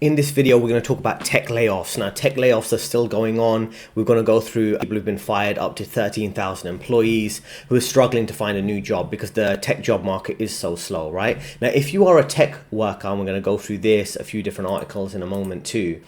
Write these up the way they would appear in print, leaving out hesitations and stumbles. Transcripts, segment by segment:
In this video, we're going to talk about tech layoffs. Now, tech layoffs are still going on. We're going to go through people who've been fired, up to 13,000 employees who are struggling to find a new job because the tech job market is so slow, right? Now, if you are a tech worker, and we're going to go through this, a few different articles in a moment too,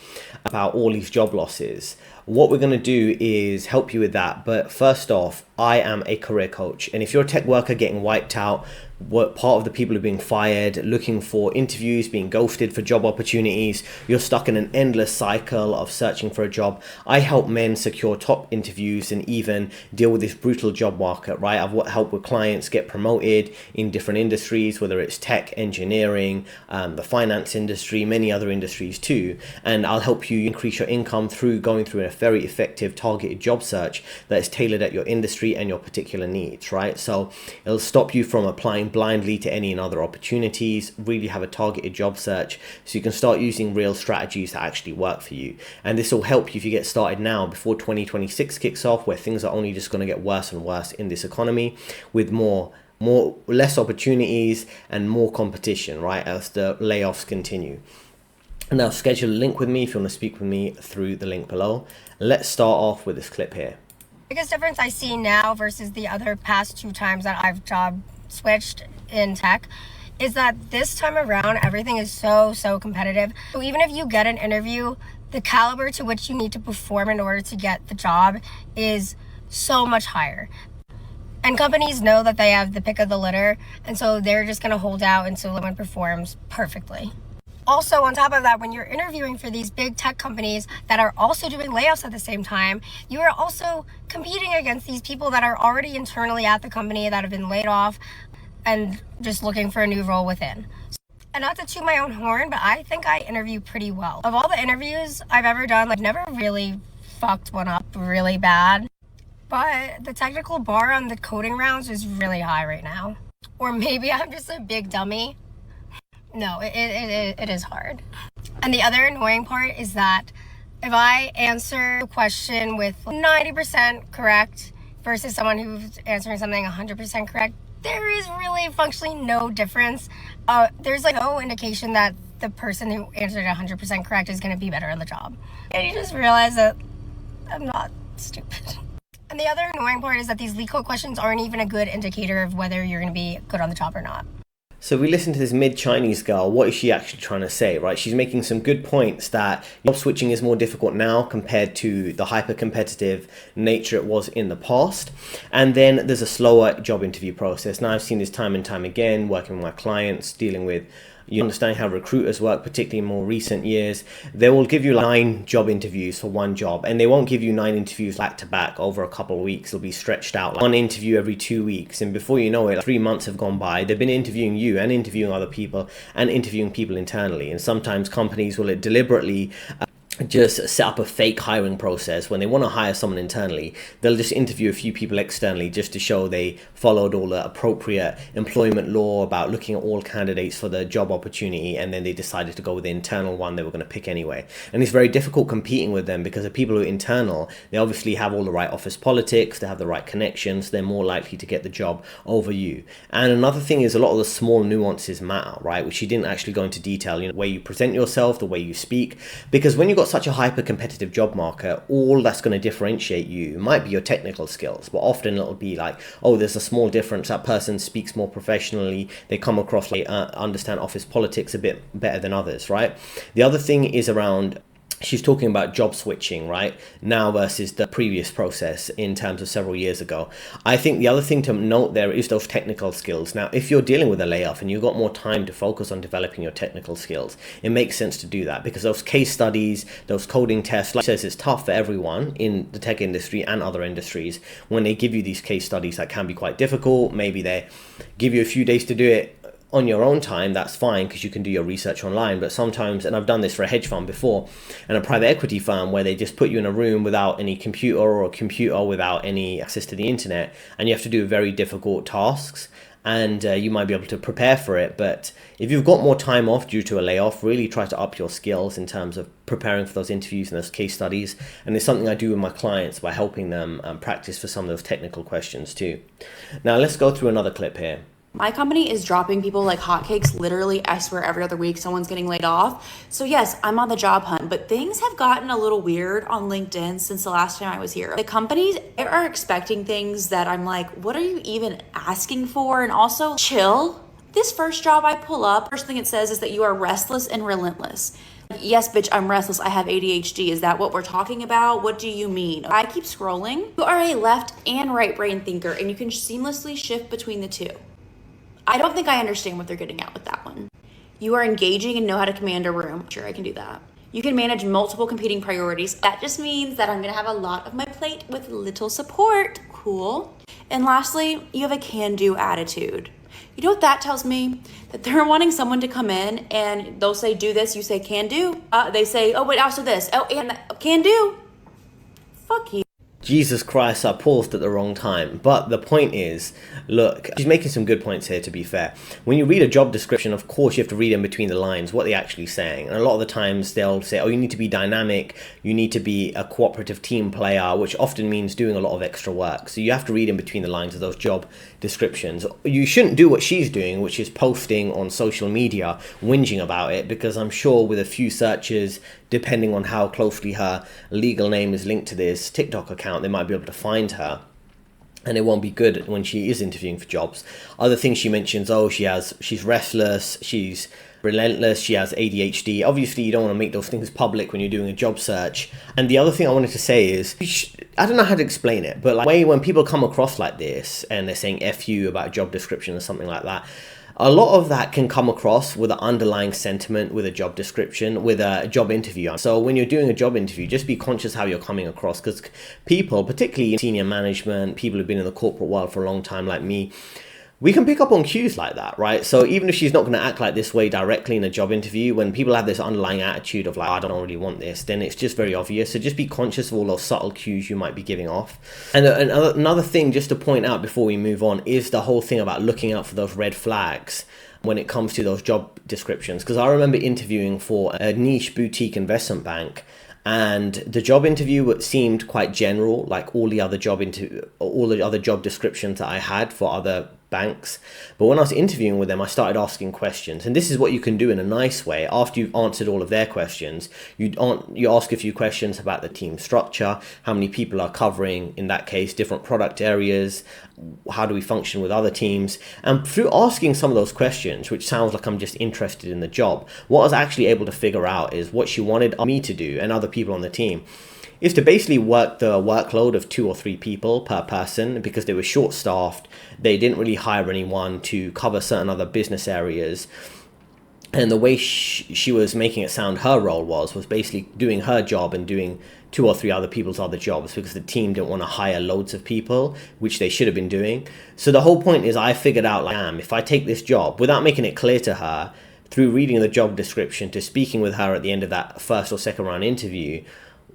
about all these job losses. What we're going to do is help you with that. But first off, I am a career coach. And if you're a tech worker getting wiped out, what part of the people who are being fired, looking for interviews, being ghosted for job opportunities, you're stuck in an endless cycle of searching for a job. I help men secure top interviews and even deal with this brutal job market, right? I've helped with clients get promoted in different industries, whether it's tech, engineering, the finance industry, many other industries too. And I'll help you increase your income through going through a very effective targeted job search that is tailored at your industry and your particular needs, right? So it'll stop you from applying blindly to any and other opportunities, really have a targeted job search so you can start using real strategies that actually work for you. And this will help you if you get started now before 2026 kicks off, where things are only just going to get worse and worse in this economy with less opportunities and more competition, right, as the layoffs continue. Now schedule a link with me if you want to speak with me through the link below. Let's start off with this clip here. Biggest difference I see now versus the other past two times that I've job switched in tech is that this time around everything is so competitive. So even if you get an interview, the caliber to which you need to perform in order to get the job is so much higher. And companies know that they have the pick of the litter, and so they're just going to hold out until someone performs perfectly. Also, on top of that, when you're interviewing for these big tech companies that are also doing layoffs at the same time, you are also competing against these people that are already internally at the company that have been laid off and just looking for a new role within. And not to toot my own horn, but I think I interview pretty well. Of all the interviews I've ever done, I've never really fucked one up really bad. But the technical bar on the coding rounds is really high right now. Or maybe I'm just a big dummy. No, it is hard. And the other annoying part is that if I answer a question with 90% correct versus someone who's answering something 100% correct, there is really functionally no difference. There's like no indication that the person who answered 100% correct is going to be better on the job. And you just realize that I'm not stupid. And the other annoying part is that these leak code questions aren't even a good indicator of whether you're going to be good on the job or not. So we listen to this mid-Chinese girl. What is she actually trying to say, right? She's making some good points that job switching is more difficult now compared to the hyper-competitive nature it was in the past. And then there's a slower job interview process. Now, I've seen this time and time again, working with my clients, dealing with, you understand how recruiters work, particularly in more recent years. They will give you 9 job interviews for one job, and they won't give you 9 interviews back to back over a couple of weeks. It'll be stretched out, like 1 interview every 2 weeks. And before you know it, like 3 months have gone by. They've been interviewing you and interviewing other people and interviewing people internally. And sometimes companies will deliberately just set up a fake hiring process. When they want to hire someone internally, they'll just interview a few people externally just to show they followed all the appropriate employment law about looking at all candidates for the job opportunity, and then they decided to go with the internal one they were going to pick anyway. And it's very difficult competing with them because the people who are internal, they obviously have all the right office politics, they have the right connections, they're more likely to get the job over you. And another thing is a lot of the small nuances matter, right, which you didn't actually go into detail, the way you present yourself, the way you speak, because when you've got such a hyper-competitive job market, all that's going to differentiate you might be your technical skills, but often it'll be like, oh, there's a small difference, that person speaks more professionally, they come across like understand office politics a bit better than others, right? The other thing is around, she's talking about job switching right now versus the previous process in terms of several years ago. I think the other thing to note there is those technical skills. Now, if you're dealing with a layoff and you've got more time to focus on developing your technical skills, it makes sense to do that, because those case studies, those coding tests, like I says, it's tough for everyone in the tech industry and other industries. When they give you these case studies, that can be quite difficult. Maybe they give you a few days to do it on your own time. That's fine because you can do your research online. But sometimes, and I've done this for a hedge fund before and a private equity firm, where they just put you in a room without any computer, or a computer without any access to the internet, and you have to do very difficult tasks. And you might be able to prepare for it, but if you've got more time off due to a layoff, really try to up your skills in terms of preparing for those interviews and those case studies. And it's something I do with my clients by helping them practice for some of those technical questions too. Now let's go through another clip here. My company is dropping people like hotcakes. Literally, I swear every other week someone's getting laid off. So yes, I'm on the job hunt, but things have gotten a little weird on LinkedIn since the last time I was here. The companies are expecting things that I'm like, what are you even asking for? And also, chill. This first job I pull up, first thing it says is that you are restless and relentless. Yes, bitch, I'm restless. I have ADHD. Is that what we're talking about? What do you mean? I keep scrolling. You are a left and right brain thinker, and you can seamlessly shift between the two. I don't think I understand what they're getting at with that one. You are engaging and know how to command a room. Sure, I can do that. You can manage multiple competing priorities. That just means that I'm gonna have a lot of my plate with little support. Cool. And lastly, you have a can-do attitude. You know what that tells me? That they're wanting someone to come in and they'll say, do this, you say can do. They say, oh wait, also this. Oh, and can do. Fuck you. Jesus Christ, I paused at the wrong time. But the point is, look, she's making some good points here, to be fair. When you read a job description, of course, you have to read in between the lines what they're actually saying. And a lot of the times they'll say, oh, you need to be dynamic, you need to be a cooperative team player, which often means doing a lot of extra work. So you have to read in between the lines of those job descriptions. You shouldn't do what she's doing, which is posting on social media, whinging about it, because I'm sure with a few searches, depending on how closely her legal name is linked to this TikTok account, they might be able to find her. And it won't be good when she is interviewing for jobs. Other things she mentions, oh, she's restless, she's relentless, she has ADHD. Obviously, you don't want to make those things public when you're doing a job search. And the other thing I wanted to say is, I don't know how to explain it, but like when people come across like this and they're saying F you about a job description or something like that, a lot of that can come across with an underlying sentiment with a job description, with a job interview. So when you're doing a job interview, just be conscious how you're coming across, because people, particularly in senior management, people who've been in the corporate world for a long time like me, we can pick up on cues like that, right? So even if she's not going to act like this way directly in a job interview, when people have this underlying attitude of like, I don't really want this, then it's just very obvious. So just be conscious of all those subtle cues you might be giving off. And another thing just to point out before we move on is the whole thing about looking out for those red flags when it comes to those job descriptions. Because I remember interviewing for a niche boutique investment bank, and the job interview seemed quite general, like all the other job descriptions that I had for other banks. But when I was interviewing with them, I started asking questions, and this is what you can do in a nice way. After you've answered all of their questions, you ask a few questions about the team structure, how many people are covering, in that case, different product areas, how do we function with other teams. And through asking some of those questions, which sounds like I'm just interested in the job, what I was actually able to figure out is what she wanted me to do and other people on the team is to basically work the workload of 2 or 3 people per person, because they were short-staffed. They didn't really hire anyone to cover certain other business areas. And the way she was making it sound her role was basically doing her job and doing 2 or 3 other people's other jobs, because the team didn't want to hire loads of people, which they should have been doing. So the whole point is I figured out, like, damn, if I take this job, without making it clear to her, through reading the job description to speaking with her at the end of that first or second round interview,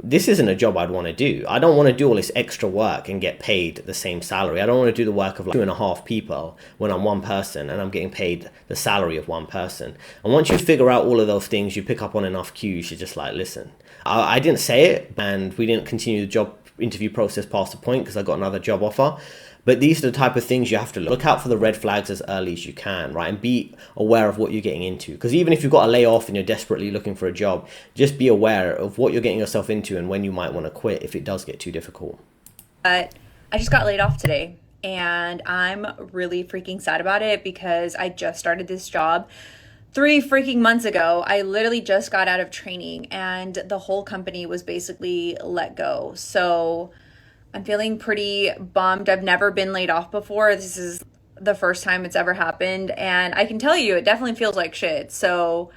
this isn't a job I'd want to do. I don't want to do all this extra work and get paid the same salary. I don't want to do the work of like 2.5 people when I'm one person and I'm getting paid the salary of one person. And once you figure out all of those things, you pick up on enough cues, you're just like, listen, I didn't say it, and we didn't continue the job interview process past the point because I got another job offer. But these are the type of things you have to look out for, the red flags as early as you can, right? And be aware of what you're getting into. Because even if you've got a layoff and you're desperately looking for a job, just be aware of what you're getting yourself into and when you might want to quit if it does get too difficult. I just got laid off today, and I'm really freaking sad about it because I just started this job 3 freaking months ago. I literally just got out of training, and the whole company was basically let go. So I'm feeling pretty bummed. I've never been laid off before. This is the first time it's ever happened. And I can tell you, it definitely feels like shit. So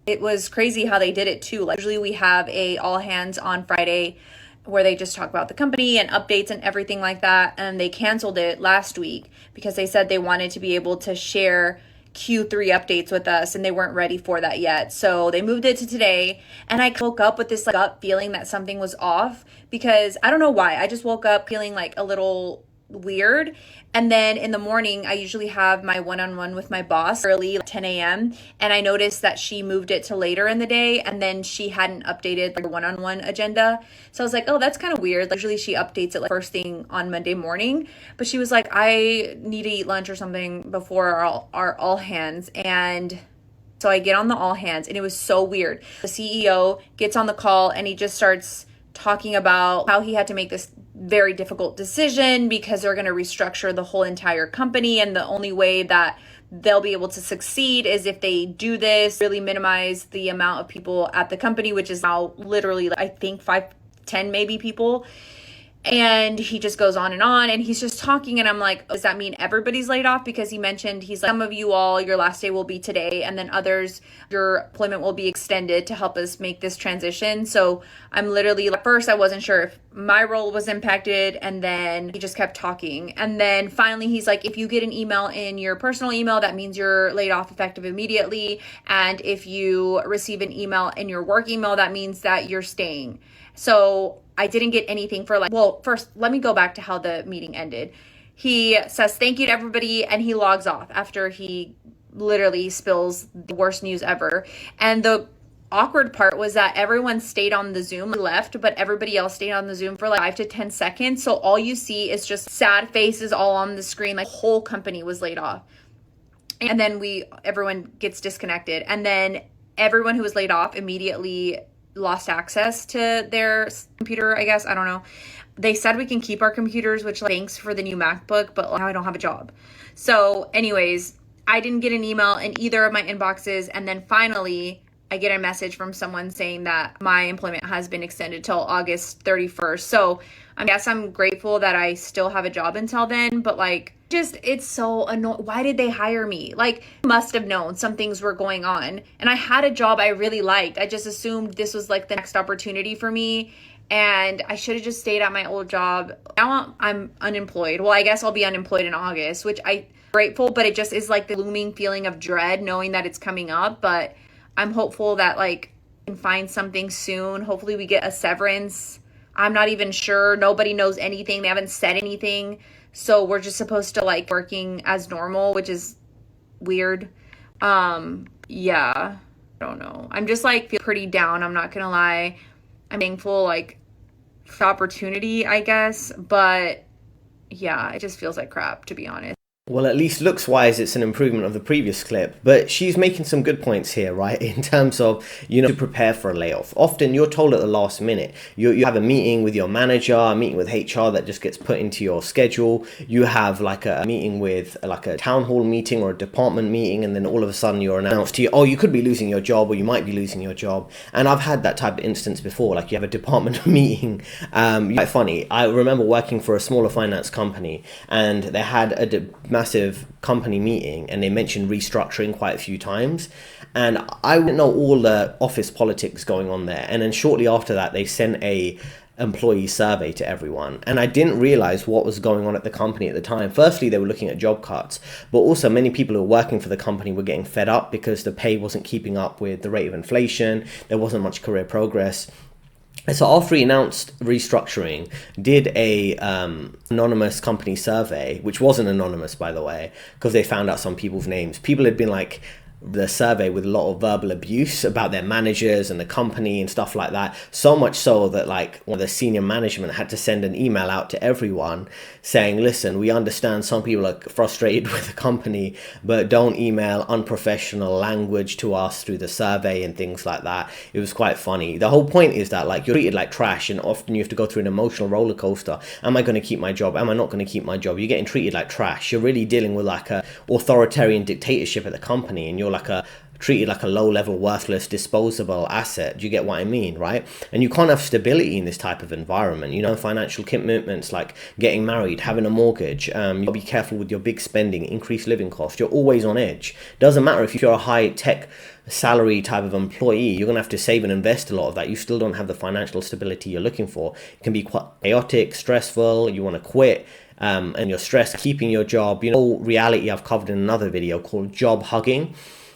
it was crazy how they did it too. Like, usually we have a all hands on Friday where they just talk about the company and updates and everything like that. And they canceled it last week because they said they wanted to be able to share Q3 updates with us, and they weren't ready for that yet. So they moved it to today, and I woke up with this like gut feeling that something was off, because I don't know why. I just woke up feeling like a little weird. And then in the morning, I usually have my one-on-one with my boss early, like 10 a.m. And I noticed that she moved it to later in the day, and then she hadn't updated the one-on-one agenda. So I was like, oh, that's kind of weird. Like, usually she updates it like first thing on Monday morning. But she was like, I need to eat lunch or something before our all hands. And so I get on the all hands, and it was so weird. The CEO gets on the call, and he just starts talking about how he had to make this very difficult decision because they're going to restructure the whole entire company. And the only way that they'll be able to succeed is if they do this, really minimize the amount of people at the company, which is now literally, I think 5, 10 maybe people. And he just goes on, and he's just talking, and I'm like, does that mean everybody's laid off? Because he mentioned, he's like, some of you all, your last day will be today, and then others, your employment will be extended to help us make this transition. So I'm literally, at first I wasn't sure if my role was impacted, and then he just kept talking. And then finally he's like, if you get an email in your personal email, that means you're laid off effective immediately. And if you receive an email in your work email, that means that you're staying. So I didn't get anything for first, let me go back to how the meeting ended. He says, thank you to everybody, and he logs off after he literally spills the worst news ever. And the awkward part was that everyone stayed on the Zoom, left, but everybody else stayed on the Zoom for like 5 to 10 seconds. So all you see is just sad faces all on the screen. Like, the whole company was laid off. And then everyone gets disconnected. And then everyone who was laid off immediately lost access to their computer, I guess. I don't know. They said we can keep our computers, which, like, thanks for the new MacBook, but now I don't have a job. So anyways, I didn't get an email in either of my inboxes. And then finally, I get a message from someone saying that my employment has been extended till August 31st. So I guess I'm grateful that I still have a job until then, but like, just, it's so annoying. Why did they hire me? Like, must have known some things were going on. And I had a job I really liked. I just assumed this was like the next opportunity for me. And I should have just stayed at my old job. Now I'm unemployed. Well, I guess I'll be unemployed in August, which I'm grateful, but it just is like the looming feeling of dread knowing that it's coming up. But I'm hopeful that like I can find something soon. Hopefully we get a severance. I'm not even sure. Nobody knows anything. They haven't said anything. So we're just supposed to like working as normal, which is weird. Yeah, I don't know. I'm just like feel pretty down. I'm not gonna lie. I'm thankful like for the opportunity, I guess. But yeah, it just feels like crap, to be honest. Well, at least looks-wise, it's an improvement of the previous clip, but she's making some good points here, right? In terms of, to prepare for a layoff. Often you're told at the last minute. You have a meeting with your manager, a meeting with HR that just gets put into your schedule. You have like a meeting with like a town hall meeting or a department meeting, and then all of a sudden you're announced to you, oh, you could be losing your job, or you might be losing your job. And I've had that type of instance before. Like, you have a department meeting. Quite funny. I remember working for a smaller finance company, and they had a massive company meeting, and they mentioned restructuring quite a few times, and I didn't know all the office politics going on there. And then shortly after that, they sent a employee survey to everyone, and I didn't realize what was going on at the company at the time. Firstly, they were looking at job cuts, but also many people who were working for the company were getting fed up because the pay wasn't keeping up with the rate of inflation. There wasn't much career progress. And so after he announced restructuring, did a anonymous company survey, which wasn't anonymous, by the way, because they found out some people's names. People had been like, the survey with a lot of verbal abuse about their managers and the company and stuff like that. So much so that like one of the senior management had to send an email out to everyone saying, listen, we understand some people are frustrated with the company, but don't email unprofessional language to us through the survey and things like that. It was quite funny. The whole point is that like you're treated like trash, and often you have to go through an emotional roller coaster. Am I going to keep my job? Am I not going to keep my job? You're getting treated like trash. You're really dealing with like a authoritarian dictatorship at the company, and you're treated like a low-level, worthless, disposable asset. Do you get what I mean, right? And you can't have stability in this type of environment. Financial commitments like getting married, having a mortgage. You'll be careful with your big spending, increased living costs. You're always on edge. Doesn't matter if you're a high-tech salary type of employee, you're going to have to save and invest a lot of that. You still don't have the financial stability you're looking for. It can be quite chaotic, stressful. You want to quit. And you're stressed keeping your job. Reality I've covered in another video called job hugging,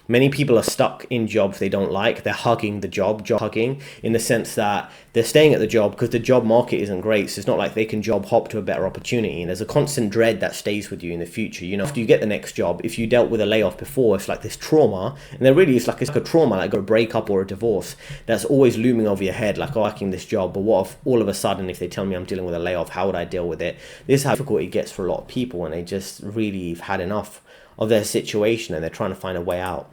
Many people are stuck in jobs they don't like. They're hugging the job hugging, in the sense that they're staying at the job because the job market isn't great. So it's not like they can job hop to a better opportunity. And there's a constant dread that stays with you in the future. You know, after you get the next job, if you dealt with a layoff before, it's like this trauma. And there really is it's like a trauma, like a breakup or a divorce, that's always looming over your head, like, oh, I'm liking this job. But what if all of a sudden, if they tell me I'm dealing with a layoff, how would I deal with it? This is how difficult it gets for a lot of people, and they just really have had enough of their situation and they're trying to find a way out.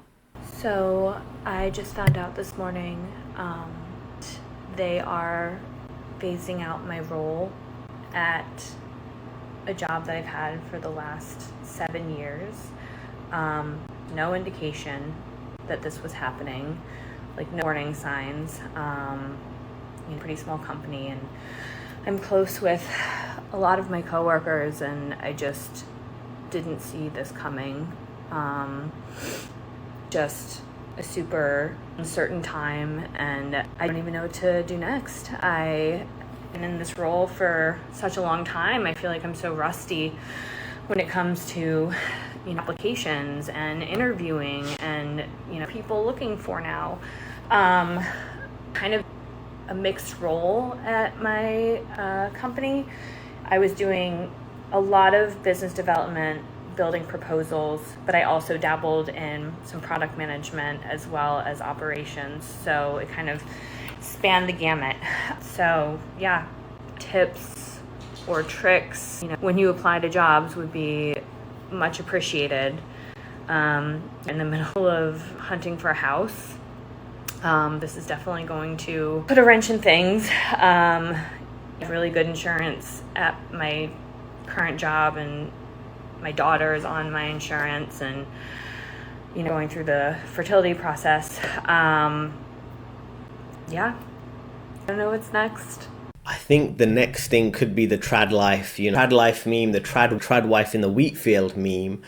So I just found out this morning they are phasing out my role at a job that I've had for the last 7 years. No indication that this was happening, like no warning signs. Pretty small company, and I'm close with a lot of my coworkers, and I just didn't see this coming. Just a super uncertain time, and I don't even know what to do next. I've been in this role for such a long time. I feel like I'm so rusty when it comes to applications and interviewing and people looking for now. Kind of a mixed role at my company. I was doing a lot of business development, building proposals, but I also dabbled in some product management as well as operations. So it kind of spanned the gamut. So yeah, tips or tricks when you apply to jobs would be much appreciated. In the middle of hunting for a house, this is definitely going to put a wrench in things. I have really good insurance at my current job, and my daughter is on my insurance, and going through the fertility process. Yeah, I don't know what's next. I think the next thing could be the trad life, trad life meme, the trad wife in the wheat field meme.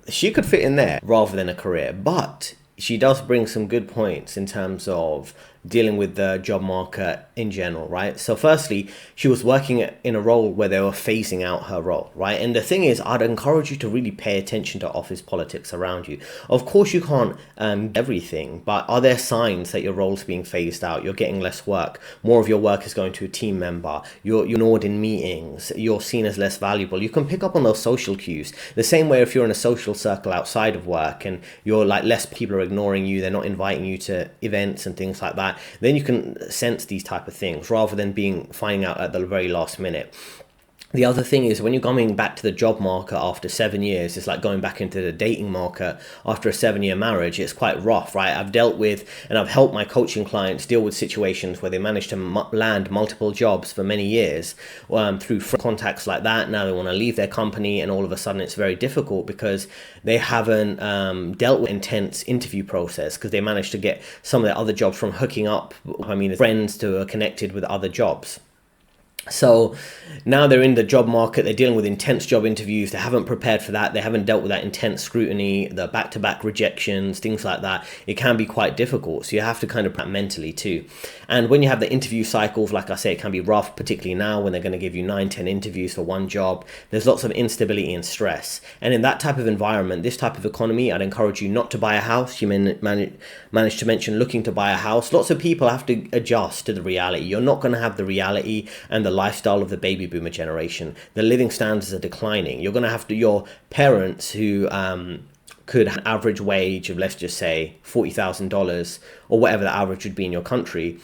She could fit in there rather than a career, but she does bring some good points in terms of dealing with the job market in general, right? So firstly, she was working in a role where they were phasing out her role, right? And the thing is, I'd encourage you to really pay attention to office politics around you. Of course, you can't everything, but are there signs that your role's being phased out? You're getting less work. More of your work is going to a team member. You're ignored in meetings. You're seen as less valuable. You can pick up on those social cues. The same way if you're in a social circle outside of work and you're like less people are ignoring you, they're not inviting you to events and things like that, then you can sense these type of things rather than finding out at the very last minute. The other thing is, when you're coming back to the job market after 7 years, it's like going back into the dating market after a 7-year marriage. It's quite rough, right? I've dealt with and I've helped my coaching clients deal with situations where they managed to land multiple jobs for many years through contacts like that. Now they want to leave their company, and all of a sudden it's very difficult because they haven't dealt with intense interview process, because they managed to get some of their other jobs from hooking up, friends who are connected with other jobs. So now they're in the job market, they're dealing with intense job interviews, they haven't prepared for that, they haven't dealt with that intense scrutiny, the back-to-back rejections, things like that. It can be quite difficult, so you have to kind of prep mentally too. And when you have the interview cycles, like I say, it can be rough, particularly now when they're going to give you 9-10 interviews for one job. There's lots of instability and stress. And in that type of environment, this type of economy, I'd encourage you not to buy a house. You managed to mention looking to buy a house. Lots of people have to adjust to the reality. You're not going to have the reality and the lifestyle of the baby boomer generation. The living standards are declining. You're going to have your parents who could have an average wage of, let's just say, $40,000 or whatever the average would be in your country.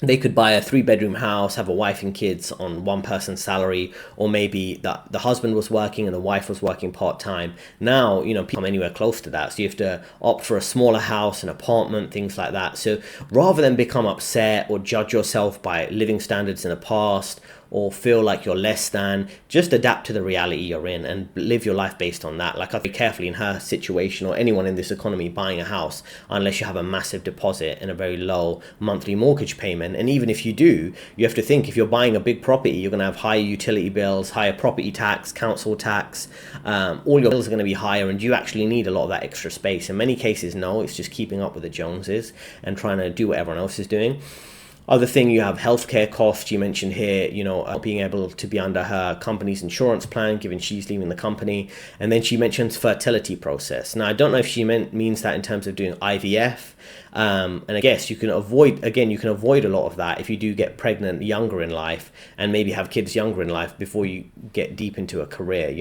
They could buy a 3-bedroom house, have a wife and kids on one person's salary, or maybe the husband was working and the wife was working part-time. Now, people come anywhere close to that. So you have to opt for a smaller house, an apartment, things like that. So rather than become upset or judge yourself by living standards in the past, or feel like you're less than, just adapt to the reality you're in and live your life based on that. Like, I'd be carefully in her situation, or anyone in this economy buying a house, unless you have a massive deposit and a very low monthly mortgage payment. And even if you do, you have to think, if you're buying a big property, you're going to have higher utility bills, higher property tax, council tax, all your bills are going to be higher, and do you actually need a lot of that extra space? In many cases, no, it's just keeping up with the Joneses and trying to do what everyone else is doing. Other thing, you have healthcare costs. You mentioned here, being able to be under her company's insurance plan, given she's leaving the company. And then she mentions fertility process. Now, I don't know if she means that in terms of doing IVF. And I guess you can avoid a lot of that if you do get pregnant younger in life and maybe have kids younger in life before you get deep into a career,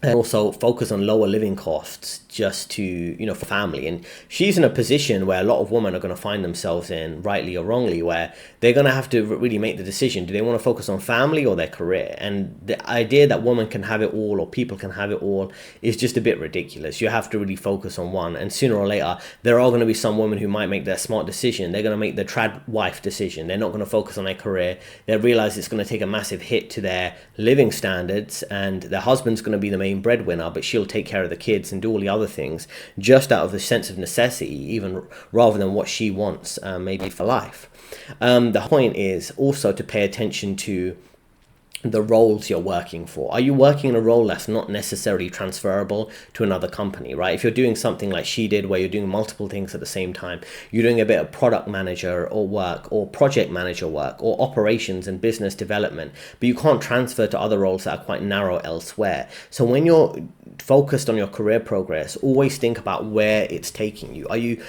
and also focus on lower living costs just to, for family. And she's in a position where a lot of women are going to find themselves in, rightly or wrongly, where they're going to have to really make the decision. Do they want to focus on family or their career? And the idea that women can have it all or people can have it all is just a bit ridiculous. You have to really focus on one. And sooner or later, there are going to be some women who might make their smart decision. They're going to make the trad wife decision. They're not going to focus on their career. They realize it's going to take a massive hit to their living standards, and their husband's going to be the main breadwinner, but she'll take care of the kids and do all the other things just out of the sense of necessity, even rather than what she wants, maybe for life. The point is also to pay attention to the roles you're working for. Are you working in a role that's not necessarily transferable to another company, right? If you're doing something like she did, where you're doing multiple things at the same time, you're doing a bit of product manager or work or project manager work or operations and business development, but you can't transfer to other roles that are quite narrow elsewhere. So when you're focused on your career progress, always think about where it's taking you. Are you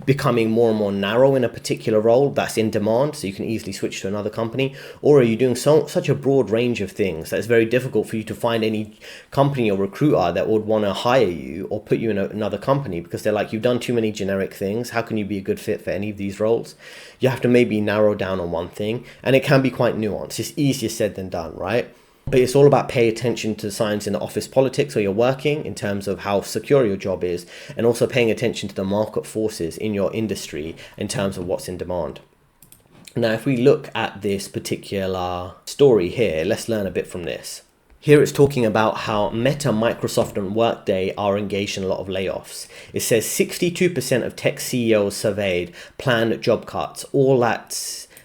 becoming more and more narrow in a particular role that's in demand so you can easily switch to another company, or are you doing such a broad range of things that it's very difficult for you to find any company or recruiter that would want to hire you or put you in another company because they're like, you've done too many generic things, how can you be a good fit for any of these roles? You have to maybe narrow down on one thing, and it can be quite nuanced. It's easier said than done, right? But it's all about paying attention to signs in the office politics where you're working in terms of how secure your job is, and also paying attention to the market forces in your industry in terms of what's in demand. Now, if we look at this particular story here, let's learn a bit from this. Here it's talking about how Meta, Microsoft, and Workday are engaged in a lot of layoffs. It says 62% of tech CEOs surveyed planned job cuts.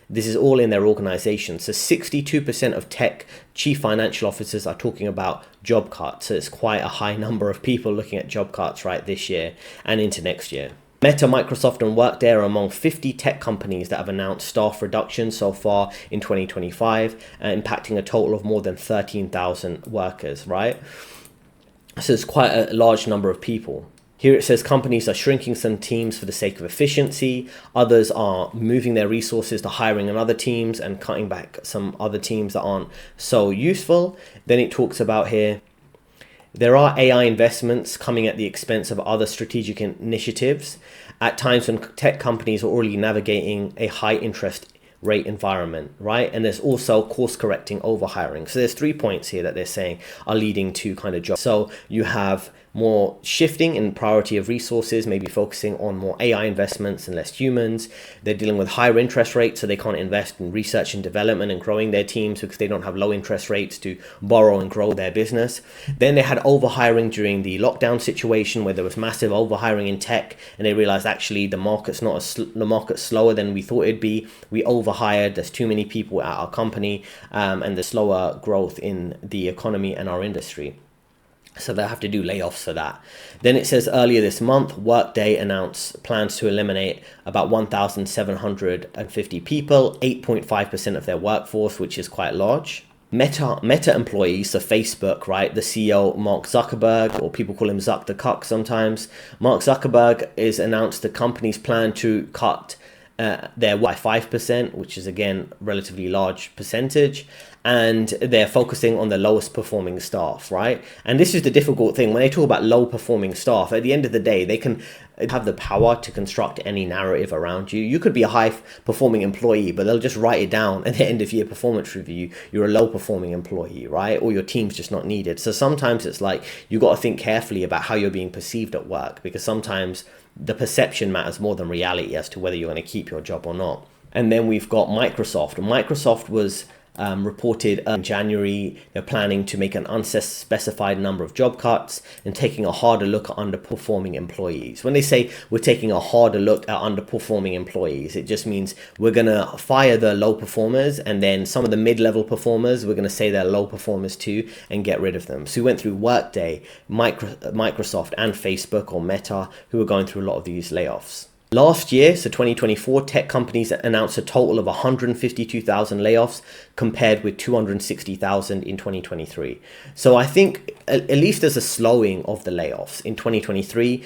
This is all in their organization. So 62% of tech chief financial officers are talking about job cuts. So it's quite a high number of people looking at job cuts right this year and into next year. Meta, Microsoft, and Workday are among 50 tech companies that have announced staff reductions so far in 2025, impacting a total of more than 13,000 workers, right? So it's quite a large number of people. Here it says companies are shrinking some teams for the sake of efficiency. Others are moving their resources to hiring in other teams and cutting back some other teams that aren't so useful. Then it talks about here, there are AI investments coming at the expense of other strategic initiatives at times when tech companies are already navigating a high interest rate environment, right? And there's also course correcting overhiring. So there's 3 points here that they're saying are leading to kind of jobs. So you have more shifting in priority of resources, maybe focusing on more AI investments and less humans. They're dealing with higher interest rates, so they can't invest in research and development and growing their teams because they don't have low interest rates to borrow and grow their business. Then they had overhiring during the lockdown situation where there was massive overhiring in tech, and they realized actually the market's slower than we thought it'd be. We overhired, there's too many people at our company, and there's slower growth in the economy and our industry. So they'll have to do layoffs for that. Then it says earlier this month, Workday announced plans to eliminate about 1,750 people, 8.5% of their workforce, which is quite large. Meta employees, so Facebook, right? The CEO, Mark Zuckerberg, or people call him Zuck the Cuck sometimes. Mark Zuckerberg has announced the company's plan to cut their by 5%, which is again relatively large percentage, and they're focusing on the lowest performing staff, right? And this is the difficult thing when they talk about low performing staff. At the end of the day, they can have the power to construct any narrative around you. You could be a high performing employee, but they'll just write it down at the end of year performance review. You're a low performing employee, right? Or your team's just not needed. So sometimes it's like you got to think carefully about how you're being perceived at work, because sometimes the perception matters more than reality as to whether you're going to keep your job or not. And then we've got Microsoft. Microsoft was reported in January they're planning to make an unspecified number of job cuts and taking a harder look at underperforming employees. When they say we're taking a harder look at underperforming employees, it just means we're going to fire the low performers, and then some of the mid-level performers, we're going to say they're low performers too and get rid of them. So we went through Workday, Microsoft, and Facebook or Meta, who are going through a lot of these layoffs. Last year, so 2024, tech companies announced a total of 152,000 layoffs compared with 260,000 in 2023. So I think at least there's a slowing of the layoffs. In 2023,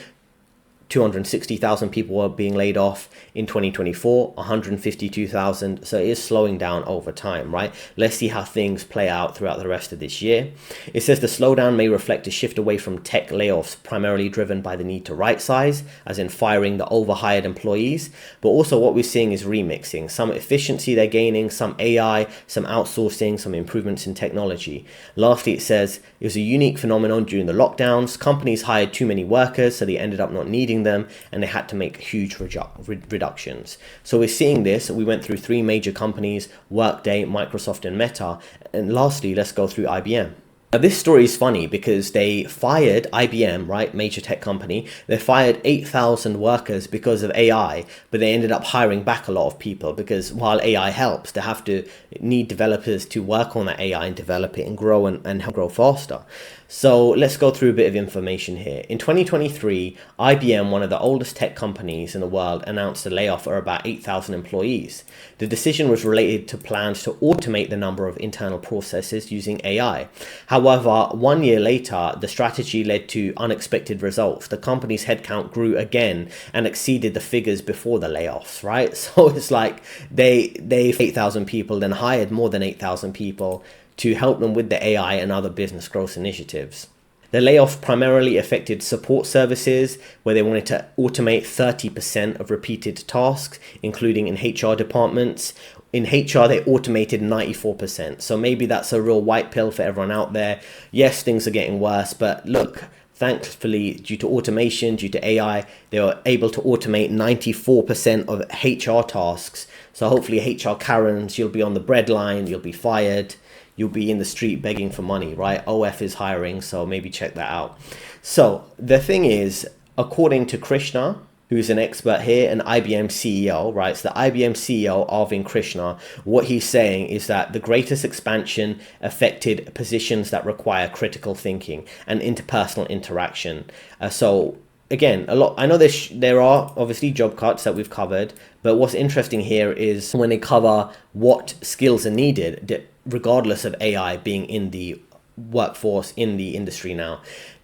260,000 people were being laid off. In 2024, 152,000. So it is slowing down over time, right? Let's see how things play out throughout the rest of this year. It says the slowdown may reflect a shift away from tech layoffs, primarily driven by the need to right size, as in firing the overhired employees. But also what we're seeing is remixing. Some efficiency they're gaining, some AI, some outsourcing, some improvements in technology. Lastly, it says it was a unique phenomenon during the lockdowns. Companies hired too many workers, so they ended up not needing them, and they had to make huge reductions. So we're seeing this. We went through three major companies: Workday, Microsoft, and Meta. And lastly, let's go through IBM. Now, this story is funny because they fired IBM, right, major tech company. They fired 8,000 workers because of AI, but they ended up hiring back a lot of people because while AI helps, they have to need developers to work on that AI and develop it and grow and help grow faster. So let's go through a bit of information here. In 2023, IBM, one of the oldest tech companies in the world, announced a layoff of about 8,000 employees. The decision was related to plans to automate the number of internal processes using AI. However, 1 year later, the strategy led to unexpected results. The company's headcount grew again and exceeded the figures before the layoffs, right? So it's like they 8,000 people, then hired more than 8,000 people to help them with the AI and other business growth initiatives. The layoff primarily affected support services, where they wanted to automate 30% of repeated tasks, including in HR departments. In HR, they automated 94%. So maybe that's a real white pill for everyone out there. Yes, things are getting worse, but look, thankfully, due to automation, due to AI, they were able to automate 94% of HR tasks. So hopefully HR Karens, you'll be on the breadline, you'll be fired. You'll be in the street begging for money, right? OF is hiring, so maybe check that out. So the thing is, according to Krishna, who's an expert here, an IBM CEO, right? So the IBM CEO, Arvind Krishna, what he's saying is that the greatest expansion affected positions that require critical thinking and interpersonal interaction. So again, I know there are obviously job cuts that we've covered, but what's interesting here is when they cover what skills are needed, regardless of AI being in the workforce, in the industry now.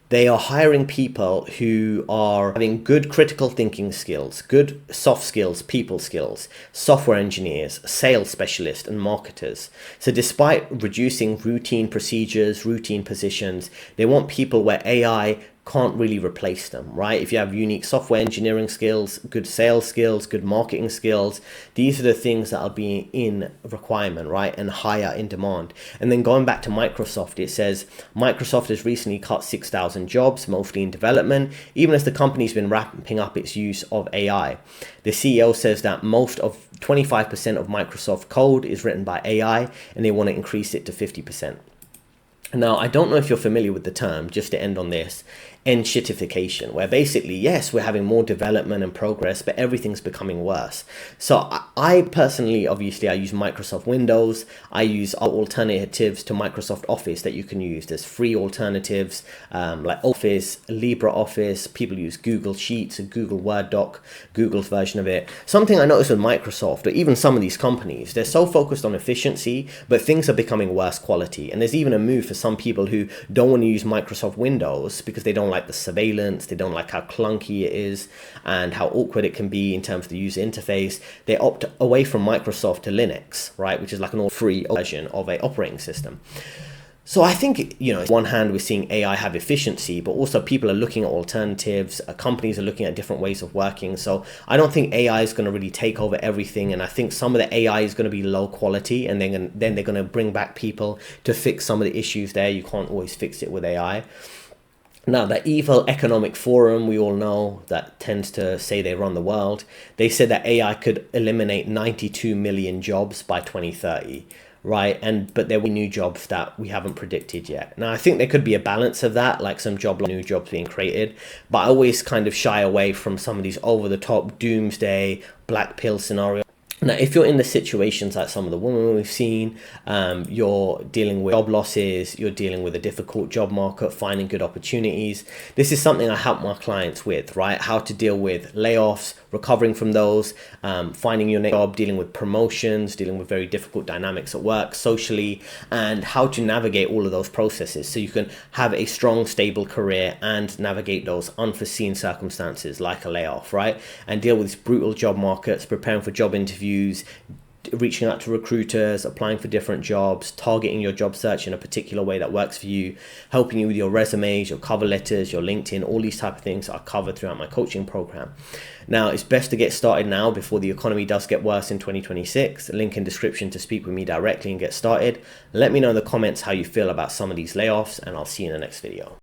They are hiring people who are having good critical thinking skills, good soft skills, people skills, software engineers, sales specialists, and marketers. So despite reducing routine procedures, routine positions, they want people where AI can't really replace them, right? If you have unique software engineering skills, good sales skills, good marketing skills, these are the things that are being in requirement, right? And higher in demand. And then going back to Microsoft, it says Microsoft has recently cut 6,000 jobs, mostly in development, even as the company's been ramping up its use of AI. The CEO says that most of 25% of Microsoft code is written by AI, and they want to increase it to 50%. Now, I don't know if you're familiar with the term, just to end on this, enshittification, where basically, yes, we're having more development and progress, but everything's becoming worse. So I personally, obviously, I use Microsoft Windows. I use alternatives to Microsoft Office that you can use. There's free alternatives like Office, LibreOffice. People use Google Sheets, a Google Word doc, Google's version of it. Something I noticed with Microsoft, or even some of these companies, they're so focused on efficiency, but things are becoming worse quality. And there's even a move for some people who don't want to use Microsoft Windows because they don't like the surveillance, they don't like how clunky it is and how awkward it can be in terms of the user interface. They opt away from Microsoft to Linux, right, which is like an all-free version of an operating system. So I think, on one hand, we're seeing AI have efficiency, but also people are looking at alternatives. Companies are looking at different ways of working. So I don't think AI is going to really take over everything. And I think some of the AI is going to be low quality, and then they're going to bring back people to fix some of the issues there. You can't always fix it with AI. Now, the Evil Economic Forum, we all know, that tends to say they run the world. They said that AI could eliminate 92 million jobs by 2030. Right, but there were new jobs that we haven't predicted yet. Now, I think there could be a balance of that, like some new jobs being created, but I always kind of shy away from some of these over-the-top doomsday black pill scenarios. Now, if you're in the situations like some of the women we've seen, you're dealing with job losses, you're dealing with a difficult job market, finding good opportunities. This is something I help my clients with, right? How to deal with layoffs, recovering from those, finding your next job, dealing with promotions, dealing with very difficult dynamics at work, socially, and how to navigate all of those processes so you can have a strong, stable career and navigate those unforeseen circumstances like a layoff, right? And deal with these brutal job markets, preparing for job interviews, reaching out to recruiters, applying for different jobs, targeting your job search in a particular way that works for you, helping you with your resumes, your cover letters, your LinkedIn, all these type of things are covered throughout my coaching program. Now, it's best to get started now before the economy does get worse in 2026. Link in description to speak with me directly and get started. Let me know in the comments how you feel about some of these layoffs, and I'll see you in the next video.